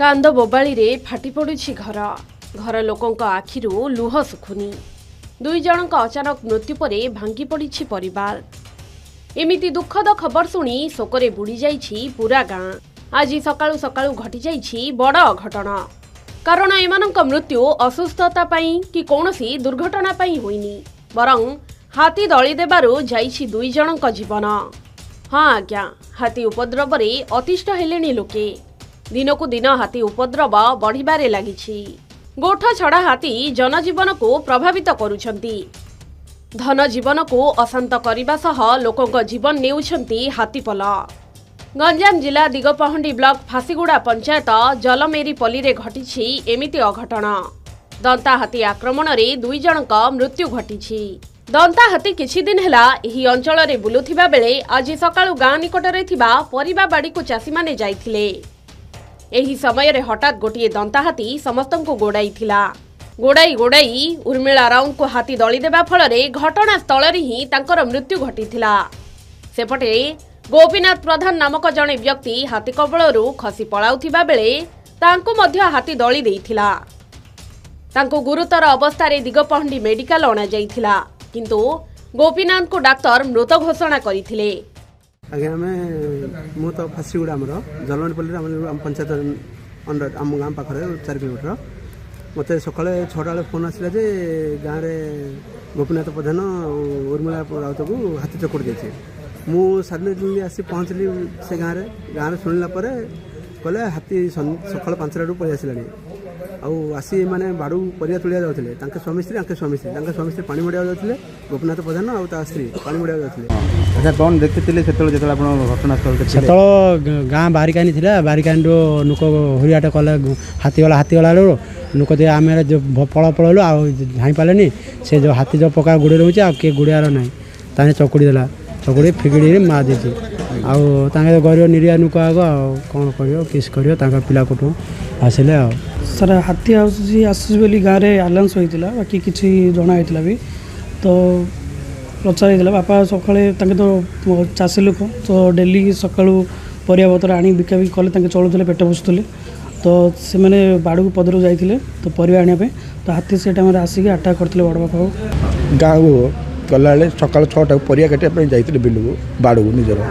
कांद बोबाली रे फाटी पड़ुछि घर घर लोकंक आखिरु लुह सुखुनी दुई जनक अचानक मृत्यु परे भांगी पड़िछि परिवार। एमिति दुखद खबर शुणी शोकरे बुड़ी जाइछि पूरा गाँ। आज सकाळु सकाळु घटी जाइछि बड़ अघटन। कारण एमानक मृत्यु असुस्थता पई कि कौनसी दुर्घटना पई होइनी, बरं हाथी दली देबारु जाइछि दुई जनक जीवन। हाँ आज्ञा, हाथी उपद्रवरे अतिष्ठ हेलेनी लोके। दिनकु दिन हाथी उपद्रव बढ़िबारे लागिछि। गोठ छड़ा हाथी जनजीवन को प्रभावित करुछंती। धन जीवन को अशांत करने सह लोकंक जीवन नेउछंती हाथीपल। गंजाम जिला दिगपहंडी ब्लॉक फासीगुड़ा पंचायत जलमेरी पली रे घटिछि एमिति अघटन। दंता हाथी आक्रमण रे दुई जनक मृत्यु घटिछि। दंता हाथी किछि दिन हेला एही अंचल रे बुलुथिबा बेले आज सकाळु गाँ निकटरे थिबा परिबा बाड़ी को चासी माने जाइथिले। एही समय रे हठात गोटिए दंता हाथी समस्तंको गोड़ाइथिला। गोड़ाई गोड़ाई उर्मिला राउंड को हाथी दली देबा फल रे घटना स्थल रे ही तांकर मृत्यु घटिथिला। सेपटे गोपीनाथ प्रधान नामक जणे व्यक्ति हाथी कबळरू खसी पळाउथिबा बेले तांको मध्य हाथी दली देइथिला। तांको गुरुतर अवस्था रे दिगपहंडी मेडिकल अणा जाइथिला, किंतु गोपीनाथ को डाक्टर मृत घोषणा करिथिले। आगे मु तो फासीगुड़ा आमर जलमेरी पल्ली आम पंचायत अंडर आम गाँव पाखे 4 किलोमीटर मत सका 6टा बेले फोन आसला जे गाँव में गोपीनाथ प्रधान उर्मिला राउत को हाथी चकुड़ जाइए। मु सारे आसी पहुँचली से गाँव में शुणिला कहले हाथी सका 5टा पलि आसला आसी माने बाड़ू परिया तुलिया जाते स्वामी स्त्री पानी मड़िया जाते गोपीनाथ प्रधान आ स्त्री पानी मड़िया जाते। अच्छा कौन देखते घटनास्थल से गाँ बारिकानी थी बारिकानी लोक हुरियाटे कले हाथीगला लोक दे आम पड़ पड़लु आई पारे से जो हाथी जो पका गुड़े रोचे आ किए गुड़ियार ना ताने चकुड़ी देला चकुड़ी फिकिड़ी मार देती आगे गरीब निरीह लोक आग कौन कर किस कर पिला कुटुम आसिले सर हाथी आसी बोली गाँव में आलाउंस होता बाकी किसी जनाई भी तो प्रचार होता। बापा सकाଳେ तो चाषी लोक तो डेली सका परिया पतर आनी बिकाबिक कले चलुले पेट पोषुले तो से मैंने बाड़ू पदर जाते तो परिया आने तो हाथी से टाइम आसिक अटाक करते बड़ बापा गाँव को गला सका 6टा परिया काटापी जाते बिलू बाड़ू निजर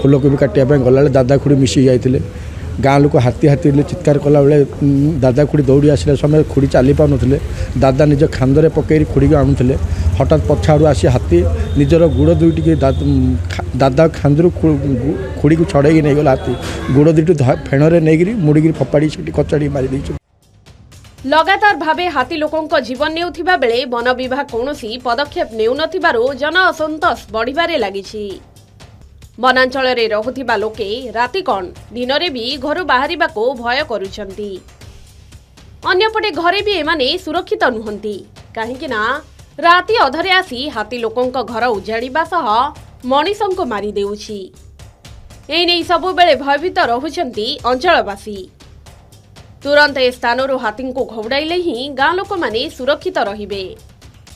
फुलकोबी काटापी गला दादा खुड़ी मिसिक जाते गाँ लोक हाथी हाथी चित्कार कला बेले दादा खुड़ी दौड़ी आसला समय खुड़ी चली पान दादा निज खांदे पकई खुड़ी को आणुले हठात पछाड़ू आसी हाथी निजर गुड़ दुईटी दादा खांदरू खुड़ी को छड़े नहीं गला हाथी गुड़ दुईटी फेणरे नहीं मुड़ी फपाड़ी कचाड़ी मारी दे। लगातार भावे हाथी लोकंक जीवन नेउथिबा बेले वन विभाग कौनसी पदक्षेप नेउनथिबारु जन असंतोष बढ़िबारे लागिछि। वनांचल रे रहुथिबा लोके राति कौन दिन रे भी घर बाहरिबा को भय करुछंती। अन्यपटे घरे भी एमाने सुरक्षित नुहंती काहेकि ना राति अधरे आसी हाथी लोकंक घर उजाड़िबा सह मनीषंको मारी देउछि। एने सबु बेले भयभीत रहुछंती अंचलवासी। तुरंत ए स्थानरू हाथी को घौड़ाइले ही गाँ लोक माने सुरक्षित रहिबे।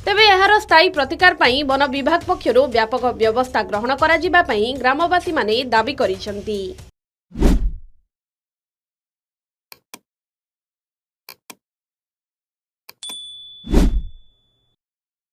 तेबे एहार स्थायी प्रतिकार पई वन विभाग पक्षरु व्यापक व्यवस्था ग्रहण करा जिबा पई ग्रामवासी माने दाबी करिसंती।